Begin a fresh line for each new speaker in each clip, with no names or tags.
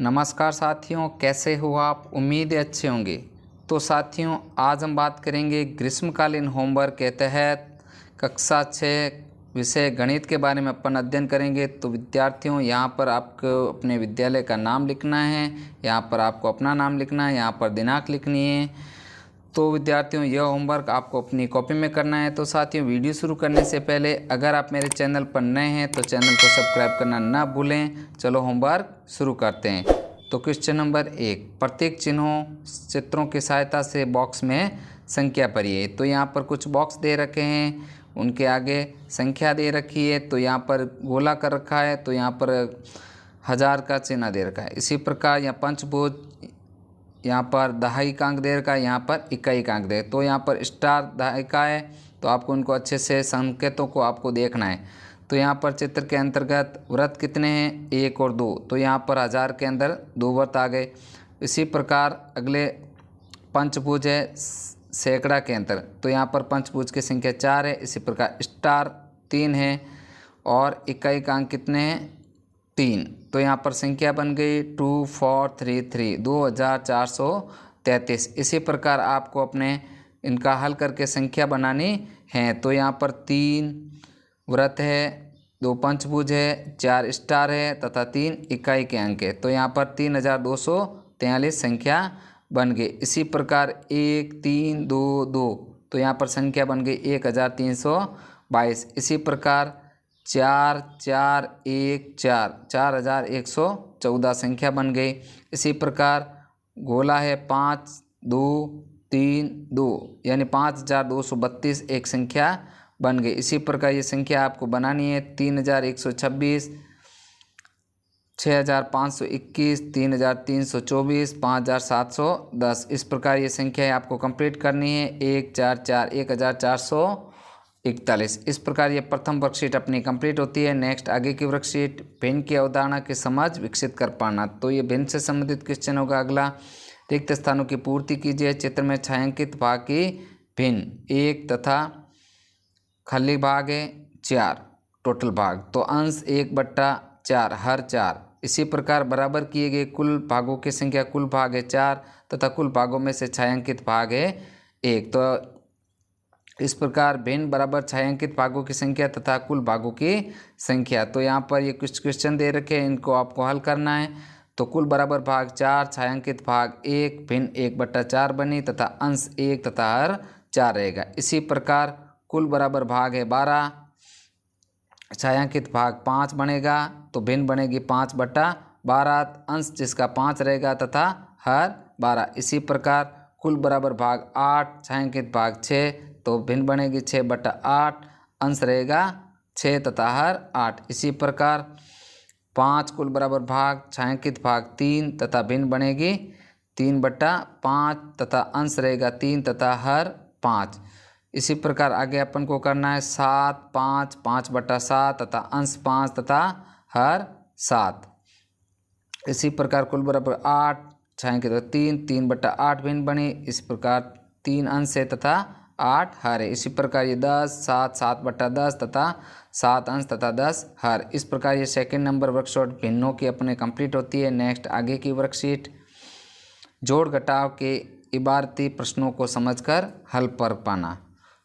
नमस्कार साथियों, कैसे हो आप? उम्मीद है अच्छे होंगे। तो साथियों, आज हम बात करेंगे ग्रीष्मकालीन होमवर्क के तहत कक्षा 6 विषय गणित के बारे में अपन अध्ययन करेंगे। तो विद्यार्थियों, यहाँ पर आपको अपने विद्यालय का नाम लिखना है, यहाँ पर आपको अपना नाम लिखना है, यहाँ पर दिनांक लिखनी है। तो विद्यार्थियों, यह होमवर्क आपको अपनी कॉपी में करना है। तो साथियों, वीडियो शुरू करने से पहले अगर आप मेरे चैनल पर नए हैं तो चैनल को सब्सक्राइब करना ना भूलें। चलो होमवर्क शुरू करते हैं। तो क्वेश्चन नंबर 1, प्रत्येक चित्रों की सहायता से बॉक्स में संख्या भरिए। तो यहाँ पर कुछ बॉक्स दे रखे हैं, उनके आगे संख्या दे रखी है। तो यहाँ पर गोला कर रखा है, तो यहाँ पर 1000 का चिन्ह दे रखा है। इसी प्रकार यहाँ पंचभुज, यहाँ पर दहाई-अंक दे रखा है, यहाँ पर इकाई-अंक दे। तो यहाँ पर स्टार दहाई का है, तो आपको इनको अच्छे से संकेतों को आपको देखना है। तो यहाँ पर चित्र के अंतर्गत वृत्त कितने हैं? 1 और 2। तो यहाँ पर 1000 के अंदर 2 वृत्त आ गए। इसी प्रकार अगले पंचभुज है सैकड़ा के अंतर। तो यहाँ पर पंचभुज की संख्या 4 है। इसी प्रकार स्टार 3 है और इकाई-अंक कितने हैं? 3। तो यहाँ पर संख्या बन गई 2433, 2433। इसी प्रकार आपको अपने इनका हल करके संख्या बनानी है। तो यहाँ पर 3 वृत्त है, 2 पंचभुज है, 4 स्टार है तथा 3 इकाई के अंक है। तो यहाँ पर 3243 संख्या बन गई। इसी प्रकार 1 3 2 2, तो यहाँ पर संख्या बन गई 1322। इसी प्रकार 4 4 1 4, 4114 संख्या बन गई। इसी प्रकार गोला है 5 2 3 2, यानी 5232 एक संख्या बन गई। इसी प्रकार ये संख्या आपको बनानी है 3126, 6521, 3324, 5710। इस प्रकार ये संख्या आपको कंप्लीट करनी है। 144 1441। इस प्रकार ये प्रथम वर्कशीट अपनी कंप्लीट होती है। नेक्स्ट आगे की वर्कशीट, भिन्न की अवधारणा की समझ विकसित कर पाना। तो ये भिन्न से संबंधित क्वेश्चन होगा। अगला, रिक्त स्थानों की पूर्ति कीजिए। चित्र में छायांकित भाग की भिन्न 1 तथा खाली भाग है 4 टोटल भाग। तो अंश 1/4 हर 4। इसी प्रकार बराबर किए गए कुल भागों की संख्या, कुल भाग है 4 तथा कुल भागों में से छायांकित भाग है 1। तो इस प्रकार भिन्न बराबर छायांकित भागों की संख्या तथा कुल भागों की संख्या। तो यहाँ पर ये कुछ क्वेश्चन दे रखे हैं, इनको आपको हल करना है। तो कुल बराबर भाग 4, छायांकित भाग 1, भिन्न 1/4 बनी तथा अंश 1 तथा हर 4 रहेगा। इसी प्रकार कुल बराबर भाग है 12, छायांकित भाग 5 बनेगा, तो भिन्न बनेगी 5/12, अंश जिसका 5 रहेगा तथा हर 12। इसी प्रकार कुल बराबर भाग 8, छायांकित भाग 6, तो भिन्न बनेगी 6/8, अंश रहेगा 6 तथा हर 8। इसी प्रकार 5 कुल बराबर भाग, छायांकित भाग 3 तथा भिन्न बनेगी 3/5 तथा अंश रहेगा 3 तथा हर 5। इसी प्रकार आगे अपन को करना है 7 5, 5/7 तथा अंश 5 तथा हर 7। इसी प्रकार कुल बराबर 8, छायांकित 3, 3/8 भिन्न बनी। इस प्रकार 3 अंश है तथा 8 हर है। इसी प्रकार ये 10 7, 7/10 तथा 7 अंश तथा 10 हर। इस प्रकार ये सेकंड नंबर वर्कशीट भिन्नों की अपने कंप्लीट होती है। नेक्स्ट आगे की वर्कशीट, जोड़ घटाव के इबारती प्रश्नों को समझकर हल कर पाना।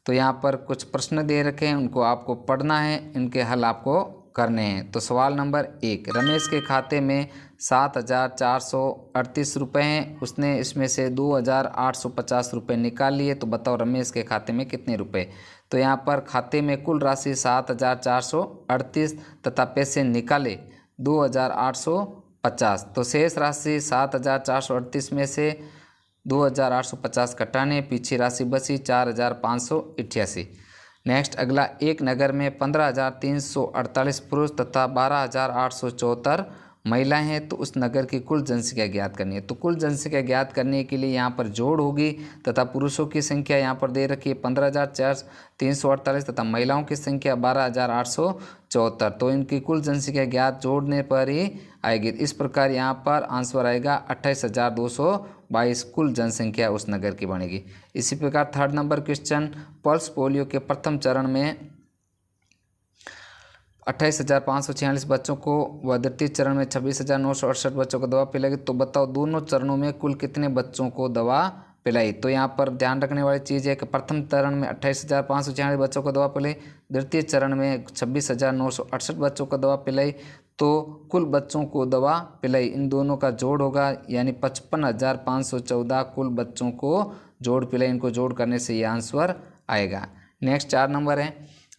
तो यहाँ पर कुछ प्रश्न दे रखे हैं, उनको आपको पढ़ना है, इनके हल आपको करने हैं। तो सवाल नंबर 1, रमेश के खाते में 7438 रुपये हैं, उसने इसमें से 2850 रुपये निकाल लिए। तो बताओ रमेश के खाते में कितने रुपए? तो यहाँ पर खाते में कुल राशि 7438 तथा पैसे निकाले 2850। तो शेष राशि 7438 में से 2850 घटाने, पीछे राशि बची 4588। नेक्स्ट अगला, एक नगर में 15348 पुरुष तथा 12874 महिलाएं हैं, तो उस नगर की कुल जनसंख्या ज्ञात करनी है। तो कुल जनसंख्या ज्ञात करने के लिए यहाँ पर जोड़ होगी तथा पुरुषों की संख्या यहाँ पर दे रखी है 15348 तथा महिलाओं की संख्या 12874। तो इनकी कुल जनसंख्या ज्ञात जोड़ने पर ही आएगी। इस प्रकार यहाँ पर आंसर आएगा 28222 कुल जनसंख्या उस नगर की बनेगी। इसी प्रकार third number question, pulse polio के प्रथम चरण में 28,546 बच्चों को व द्वितीय चरण में 26,968 बच्चों को दवा पिलाई। तो बताओ दोनों चरणों में कुल कितने बच्चों को दवा पिलाई। तो यहाँ पर ध्यान रखने वाली चीज़ है कि प्रथम चरण में 28,546 बच्चों को दवा पिलाई, द्वितीय चरण में 26,968 बच्चों को दवा पिलाई। तो कुल बच्चों को दवा पिलाई इन दोनों का जोड़ होगा, यानी 55,514 कुल बच्चों को जोड़ पिलाई। इनको जोड़ करने से ये आंसर आएगा। नेक्स्ट 4 नंबर है,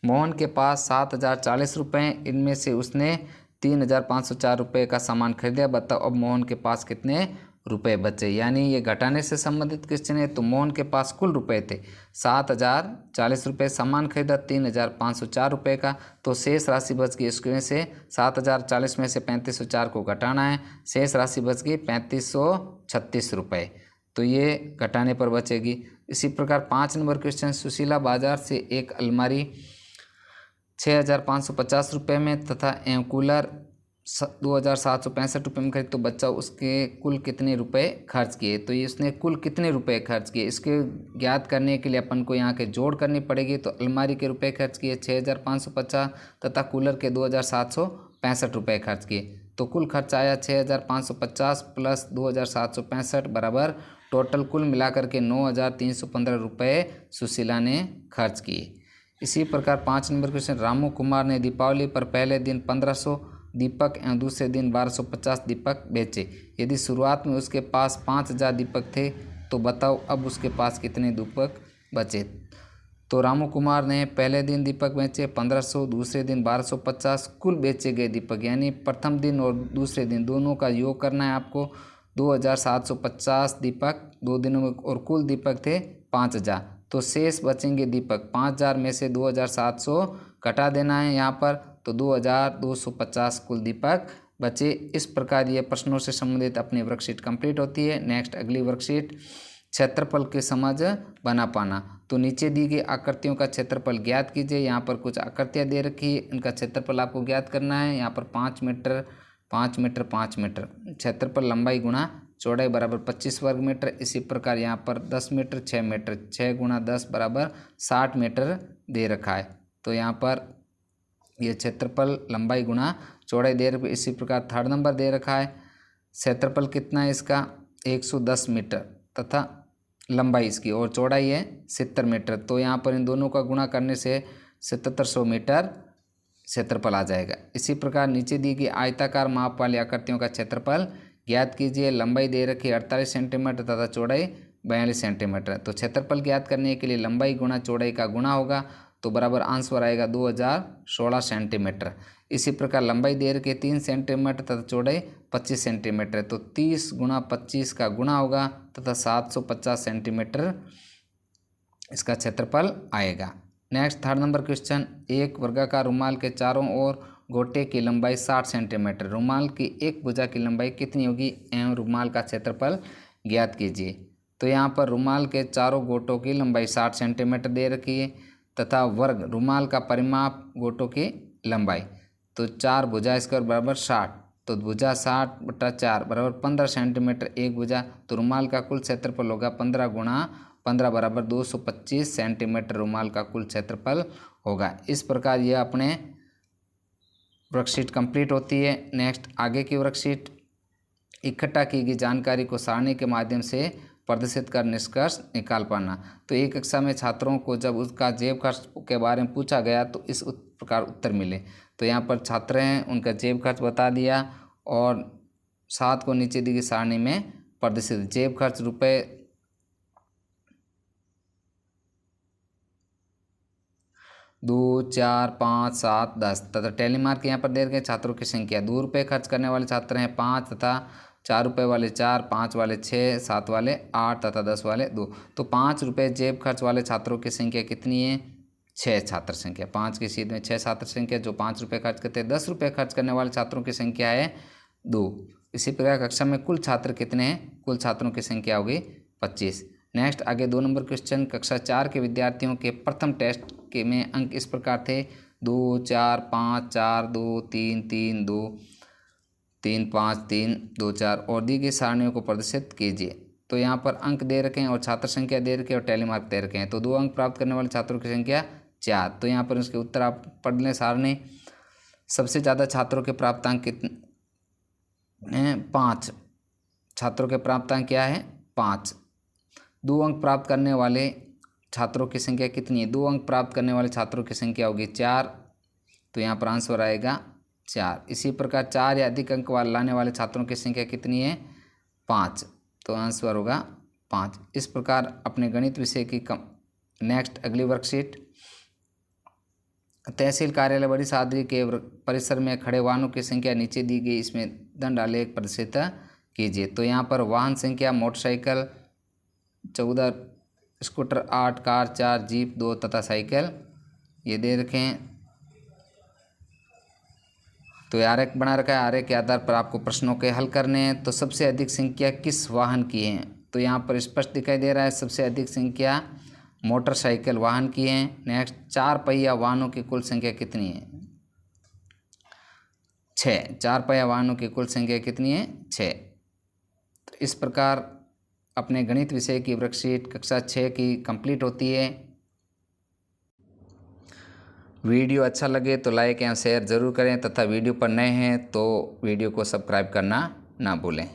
मोहन के पास 7,040 रुपये, इनमें से उसने 3,504 रुपये का सामान खरीदा। बताओ अब मोहन के पास कितने रुपए बचे। यानी ये घटाने से संबंधित क्वेश्चन है। तो मोहन के पास कुल रुपए थे 7,040 रुपये, सामान खरीदा 3,504 रुपये का, तो शेष राशि बच गई। इसमें से 7,040 में से 3,504 को घटाना है, शेष राशि बच गई 3,536 रुपये, तो ये घटाने पर बचेगी। इसी प्रकार 5 नंबर क्वेश्चन, सुशीला बाजार से एक अलमारी 6,550 रुपये में तथा एवं कूलर 2,765 रुपये में खरीद। तो बच्चा उसके कुल कितने रुपए खर्च किए। तो ये उसने कुल कितने रुपए खर्च किए, इसके ज्ञात करने के लिए अपन को यहाँ के जोड़ करनी पड़ेगी। तो अलमारी के रुपए खर्च किए 6,550 तथा कूलर के 2,765 रुपये खर्च किए। तो कुल खर्च आया 6,550 प्लस 2,765 बराबर टोटल कुल मिलाकर के 9,315 रुपये सुशीला ने खर्च किए। इसी प्रकार 5 नंबर क्वेश्चन, रामू कुमार ने दीपावली पर पहले दिन 1,500 दीपक एवं दूसरे दिन 1,250 दीपक बेचे। यदि शुरुआत में उसके पास 5,000 दीपक थे तो बताओ अब उसके पास कितने दीपक बचे। तो रामू कुमार ने पहले दिन दीपक बेचे 1,500, दूसरे दिन 1,250, कुल बेचे गए दीपक यानी प्रथम दिन और दूसरे दिन दोनों का योग करना है आपको। 2,750 दीपक 2 दिनों में और कुल दीपक थे 5,000, तो शेष बचेंगे दीपक 5,000 में से 2,700 घटा देना है यहाँ पर, तो 2,250 कुल दीपक बचे। इस प्रकार ये प्रश्नों से संबंधित अपनी वर्कशीट कंप्लीट होती है। नेक्स्ट अगली वर्कशीट, क्षेत्रफल की समझ बना पाना। तो नीचे दी गई आकृतियों का क्षेत्रफल ज्ञात कीजिए। यहाँ पर कुछ आकृतियाँ दे रखी है, इनका क्षेत्रफल आपको ज्ञात करना है। यहाँ पर 5 मीटर 5 मीटर 5 मीटर क्षेत्रफल, लंबाई गुणा चौड़ाई बराबर 25 वर्ग मीटर। इसी प्रकार यहाँ पर 10 मीटर 6 मीटर 6 गुणा 10 बराबर 60 मीटर दे रखा है। तो यहाँ पर यह क्षेत्रफल, लंबाई गुणा चौड़ाई दे रखी। इसी प्रकार 3rd नंबर दे रखा है, क्षेत्रफल कितना है इसका 110 मीटर तथा लंबाई इसकी और चौड़ाई है 70 मीटर। तो यहाँ पर इन दोनों का गुणा करने से 7,700 मीटर क्षेत्रफल आ जाएगा। इसी प्रकार नीचे दी गई आयताकार माप वाली आकृतियों का क्षेत्रफल ज्ञात कीजिए। लंबाई दे रखी 48 सेंटीमीटर तथा चौड़ाई 42 सेंटीमीटर। तो क्षेत्रफल ज्ञात करने के लिए लंबाई गुणा चौड़ाई का गुणा होगा, तो बराबर आंसर आएगा 2,016 सेंटीमीटर। इसी प्रकार लंबाई दे रखी 3 सेंटीमीटर तथा चौड़ाई 25 सेंटीमीटर, तो 30 गुणा 25 का गुणा होगा तथा 750 सेंटीमीटर इसका क्षेत्रफल आएगा। नेक्स्ट 3rd नंबर क्वेश्चन, एक वर्गाकार रुमाल के चारों ओर गोटे की लंबाई 60 सेंटीमीटर, रुमाल की एक भुजा की लंबाई कितनी होगी एवं रुमाल का क्षेत्रफल ज्ञात कीजिए। तो यहाँ पर रुमाल के चारों गोटों की लंबाई 60 सेंटीमीटर दे रखी है तथा वर्ग रुमाल का परिमाप गोटों की लंबाई, तो 4 भुजा स्क्वायर बराबर 60, तो भुजा 60/4 बराबर 15 सेंटीमीटर एक भुजा। तो रुमाल का कुल क्षेत्रफल होगा 15 गुणा 15 बराबर 225 सेंटीमीटर रुमाल का कुल क्षेत्रफल होगा। इस प्रकार यह अपने वर्कशीट कंप्लीट होती है। नेक्स्ट आगे की वर्कशीट, इकट्ठा की गई जानकारी को सारणी के माध्यम से प्रदर्शित कर निष्कर्ष निकाल पाना। तो एक कक्षा में छात्रों को जब उसका जेब खर्च के बारे में पूछा गया तो इस प्रकार उत्तर मिले। तो यहाँ पर छात्र हैं, उनका जेब खर्च बता दिया और 7 को नीचे दी गई सारणी में प्रदर्शित। जेब खर्च रुपये 2, 4, 5, 7, 10 तथा टेलीमार्क यहाँ पर दे रखे छात्रों की संख्या। 2 रुपये खर्च करने वाले छात्र हैं 5 तथा 4 रुपये वाले 4, 5 वाले 6, 7 वाले 8 तथा 10 वाले 2। तो 5 रुपये जेब खर्च वाले छात्रों की संख्या कितनी है, 6 छात्र संख्या। 5 की सीध में 6 छात्र संख्या जो 5 रुपये खर्च करते हैं। 10 रुपये खर्च करने वाले छात्रों की संख्या है 2। इसी प्रकार कक्षा में कुल छात्र कितने हैं, कुल छात्रों की संख्या होगी 25। नेक्स्ट आगे 2 नंबर क्वेश्चन, कक्षा 4 के विद्यार्थियों के प्रथम टेस्ट के में अंक इस प्रकार थे 2, 4, 5, 4, 2, 3, 3, 2, 3, 5, 3, 2, 4 और दी गई सारणियों को प्रदर्शित कीजिए। तो यहाँ पर अंक दे रखे हैं और छात्र संख्या दे रखी है और टेलीमार्क दे रखे हैं। तो 2 अंक प्राप्त करने वाले छात्रों की संख्या 4। तो यहाँ पर उसके उत्तर आप पढ़ लें सारणी। सबसे ज़्यादा छात्रों के प्राप्तांक कितने हैं? 5। छात्रों के प्राप्तांक क्या है? 5। 2 अंक प्राप्त करने वाले छात्रों की संख्या कितनी है? 2 अंक प्राप्त करने वाले छात्रों की संख्या होगी 4, तो यहाँ पर आंसर आएगा 4। इसी प्रकार 4 या अधिक अंक लाने वाले छात्रों की संख्या कितनी है? 5, तो आंसर होगा 5। इस प्रकार अपने गणित विषय की नेक्स्ट अगली वर्कशीट, तहसील कार्यालय बड़ी सादरी के परिसर में खड़े वाहनों की संख्या नीचे दी गई, इसमें दंड आलेख प्रदर्शित कीजिए। तो यहाँ पर वाहन संख्या मोटरसाइकिल 14, स्कूटर 8, कार 4, जीप 2 तथा साइकिल ये दे रखे हैं। तो आरेख बना रखा है, आरेख के आधार पर आपको प्रश्नों के हल करने हैं। तो सबसे अधिक संख्या किस वाहन की है? तो यहाँ पर स्पष्ट दिखाई दे रहा है, सबसे अधिक संख्या मोटरसाइकिल वाहन की है। नेक्स्ट, 4 पहिया वाहनों की कुल संख्या कितनी है? 6। 4 पहिया वाहनों की कुल संख्या कितनी है? 6। तो इस प्रकार अपने गणित विषय की वर्कशीट कक्षा 6 की कंप्लीट होती है। वीडियो अच्छा लगे तो लाइक या शेयर ज़रूर करें तथा वीडियो पर नए हैं तो वीडियो को सब्सक्राइब करना ना भूलें।